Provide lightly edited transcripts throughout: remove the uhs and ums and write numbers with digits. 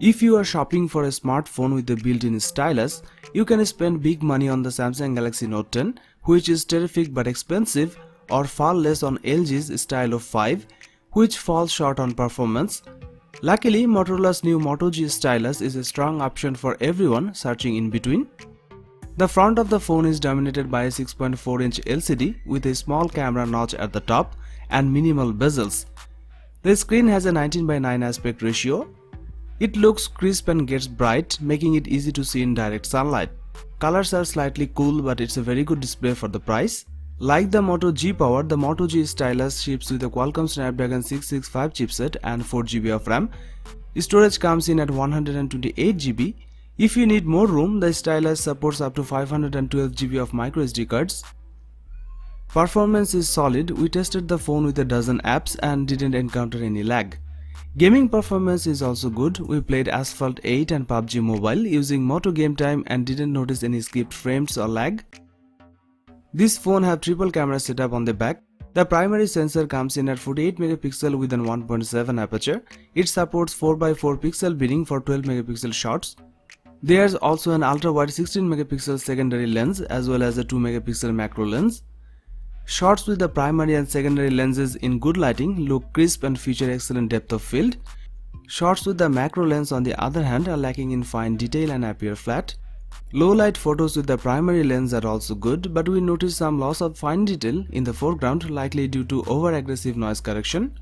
If you are shopping for a smartphone with a built-in stylus, you can spend big money on the Samsung Galaxy Note 10, which is terrific but expensive, or far less on LG's Stylo 5, which falls short on performance. Luckily, Motorola's new Moto G Stylus is a strong option for everyone searching in between. The front of the phone is dominated by a 6.4-inch LCD with a small camera notch at the top and minimal bezels. The screen has a 19:9 aspect ratio. It looks crisp and gets bright, making it easy to see in direct sunlight. Colors are slightly cool, but it's a very good display for the price. Like the Moto G Power, the Moto G Stylus ships with a Qualcomm Snapdragon 665 chipset and 4GB of RAM. Storage comes in at 128GB. If you need more room, the Stylus supports up to 512GB of microSD cards. Performance is solid. We tested the phone with a dozen apps and didn't encounter any lag. Gaming performance is also good. We played Asphalt 8 and PUBG Mobile using Moto Game Time and didn't notice any skipped frames or lag. This phone have triple camera setup on the back. The primary sensor comes in at 48 megapixel with an 1.7 aperture. It supports 4x4 pixel binning for 12 megapixel shots. There's also an ultra-wide 16 megapixel secondary lens as well as a 2 megapixel macro lens. Shots with the primary and secondary lenses in good lighting look crisp and feature excellent depth of field. Shots with the macro lens on the other hand are lacking in fine detail and appear flat. Low light photos with the primary lens are also good, but we notice some loss of fine detail in the foreground, likely due to over-aggressive noise correction.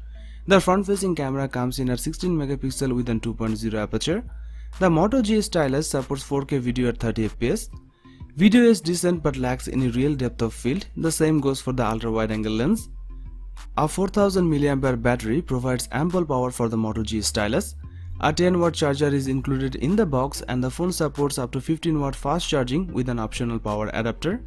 The front-facing camera comes in at 16 megapixel with an 2.0 aperture. The Moto G Stylus supports 4K video at 30 fps. Video is decent but lacks any real depth of field. The same goes for the ultra-wide-angle lens. A 4000 mAh battery provides ample power for the Moto G Stylus. A 10-watt charger is included in the box and the phone supports up to 15-watt fast charging with an optional power adapter.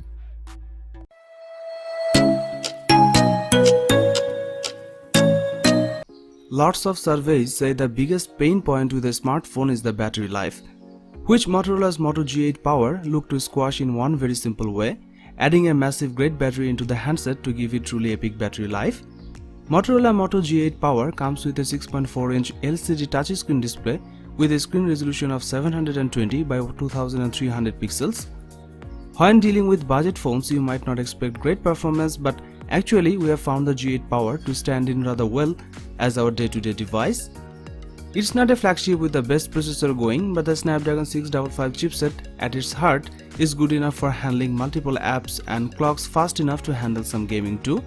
Lots of surveys say the biggest pain point with a smartphone is the battery life, which Motorola's Moto G8 Power look to squash in one very simple way, adding a massive great battery into the handset to give it truly epic battery life. Motorola Moto G8 Power comes with a 6.4-inch LCD touchscreen display with a screen resolution of 720 by 2300 pixels. When dealing with budget phones, you might not expect great performance, but actually we have found the G8 Power to stand in rather well as our day-to-day device. It's not a flagship with the best processor going, but the Snapdragon 655 chipset at its heart is good enough for handling multiple apps and clocks fast enough to handle some gaming too.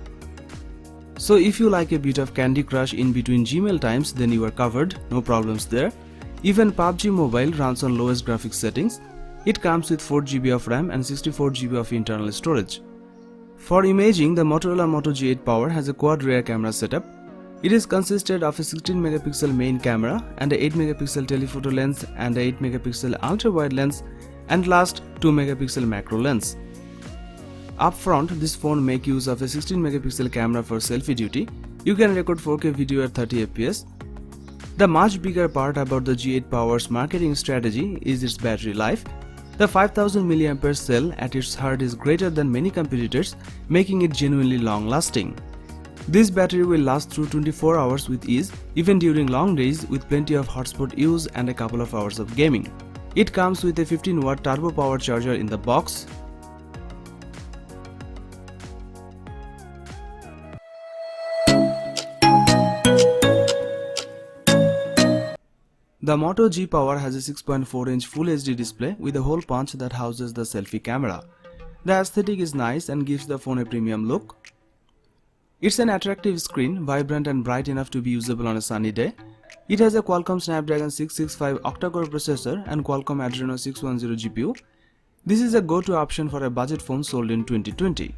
So if you like a bit of Candy Crush in between Gmail times, then you are covered, no problems there. Even PUBG Mobile runs on lowest graphics settings. It comes with 4GB of RAM and 64GB of internal storage. For imaging, the Motorola Moto G8 Power has a quad rear camera setup. It is consisted of a 16 megapixel main camera and a 8 megapixel telephoto lens and a 8 megapixel ultra wide lens and last 2 megapixel macro lens. Up front, this phone makes use of a 16 megapixel camera for selfie duty. You can record 4K video at 30 fps. The much bigger part about the G8 Power's marketing strategy is its battery life. The 5000 mAh cell at its heart is greater than many competitors, making it genuinely long lasting. This battery will last through 24 hours with ease, even during long days with plenty of hotspot use and a couple of hours of gaming. It comes with a 15-watt turbo power charger in the box. The Moto G Power has a 6.4-inch Full HD display with a hole punch that houses the selfie camera. The aesthetic is nice and gives the phone a premium look. It's an attractive screen, vibrant and bright enough to be usable on a sunny day. It has a Qualcomm Snapdragon 665 octa-core processor and Qualcomm Adreno 610 GPU. This is a go-to option for a budget phone sold in 2020.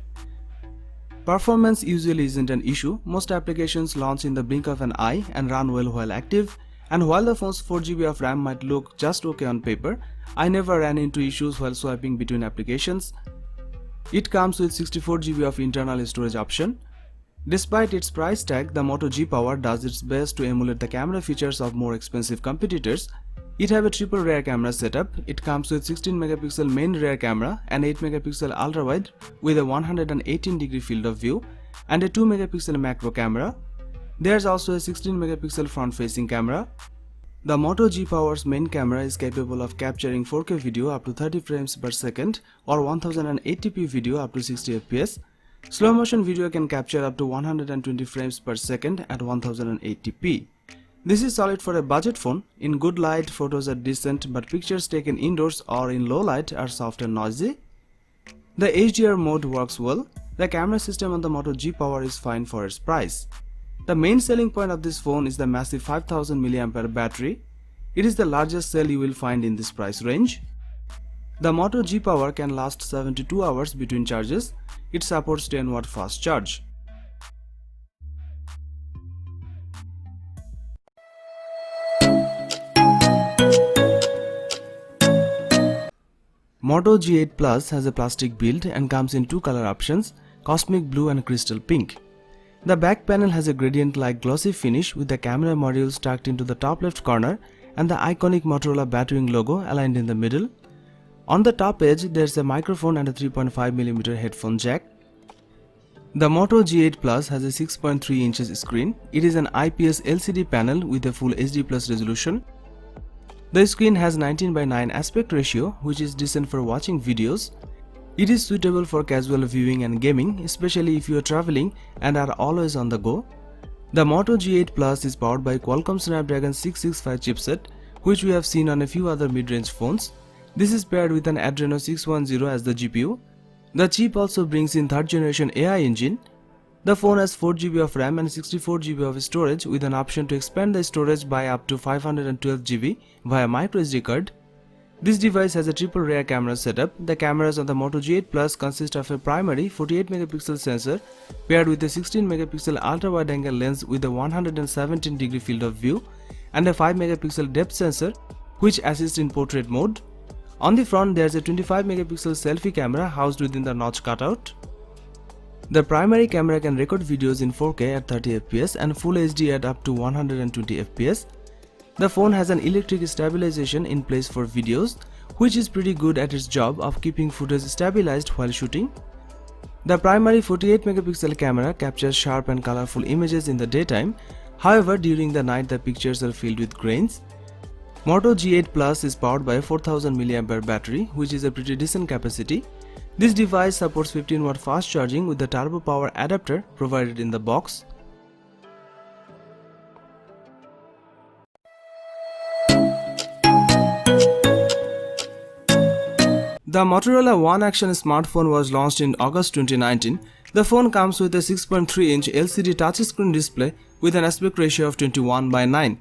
Performance usually isn't an issue. Most applications launch in the blink of an eye and run well while active. And while the phone's 4GB of RAM might look just okay on paper, I never ran into issues while swiping between applications. It comes with 64GB of internal storage option. Despite its price tag, the Moto G Power does its best to emulate the camera features of more expensive competitors. It has a triple rear camera setup. It comes with 16 megapixel main rear camera and 8 megapixel ultra wide with a 118-degree field of view and a 2 megapixel macro camera. There's also a 16 megapixel front facing camera. The Moto G Power's main camera is capable of capturing 4K video up to 30 frames per second or 1080p video up to 60 fps. Slow motion video can capture up to 120 frames per second at 1080p. This is solid for a budget phone. In good light, photos are decent, but pictures taken indoors or in low light are soft and noisy. The HDR mode works well. The camera system on the Moto G Power is fine for its price. The main selling point of this phone is the massive 5000 mAh battery. It is the largest cell you will find in this price range. The Moto G Power can last 72 hours between charges. It supports 10W fast charge. Moto G8 Plus has a plastic build and comes in two color options, Cosmic Blue and Crystal Pink. The back panel has a gradient-like glossy finish with the camera modules tucked into the top left corner and the iconic Motorola batwing logo aligned in the middle. On the top edge, there's a microphone and a 3.5mm headphone jack. The Moto G8 Plus has a 6.3 inches screen. It is an IPS LCD panel with a full HD Plus resolution. The screen has 19:9 aspect ratio, which is decent for watching videos. It is suitable for casual viewing and gaming, especially if you are traveling and are always on the go. The Moto G8 Plus is powered by Qualcomm Snapdragon 665 chipset, which we have seen on a few other mid-range phones. This is paired with an Adreno 610 as the GPU. The chip also brings in 3rd generation AI engine. The phone has 4GB of RAM and 64GB of storage with an option to expand the storage by up to 512GB via microSD card. This device has a triple rear camera setup. The cameras on the Moto G8 Plus consist of a primary 48MP sensor paired with a 16MP ultra-wide-angle lens with a 117° field of view and a 5MP depth sensor which assists in portrait mode. On the front, there is a 25MP selfie camera housed within the notch cutout. The primary camera can record videos in 4K at 30 fps and Full HD at up to 120 fps. The phone has an electric stabilization in place for videos, which is pretty good at its job of keeping footage stabilized while shooting. The primary 48MP camera captures sharp and colorful images in the daytime. However, during the night the pictures are filled with grains. Moto G8 Plus is powered by a 4000 mAh battery, which is a pretty decent capacity. This device supports 15W fast charging with the turbo power adapter provided in the box. The Motorola One Action smartphone was launched in August 2019. The phone comes with a 6.3-inch LCD touchscreen display with an aspect ratio of 21:9.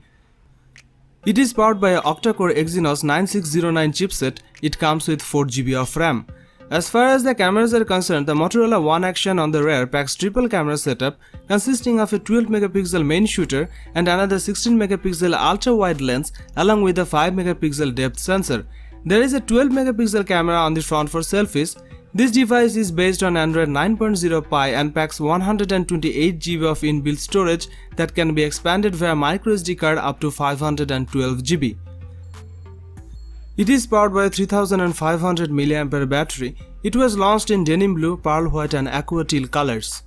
It is powered by an octa-core Exynos 9609 chipset. It comes with 4GB of RAM. As far as the cameras are concerned, the Motorola One Action on the rear packs triple camera setup consisting of a 12MP main shooter and another 16MP ultra-wide lens along with a 5MP depth sensor. There is a 12MP camera on the front for selfies. This device is based on Android 9.0 Pie and packs 128GB of inbuilt storage that can be expanded via microSD card up to 512GB. It is powered by a 3500 mAh battery. It was launched in denim blue, pearl white and aqua teal colors.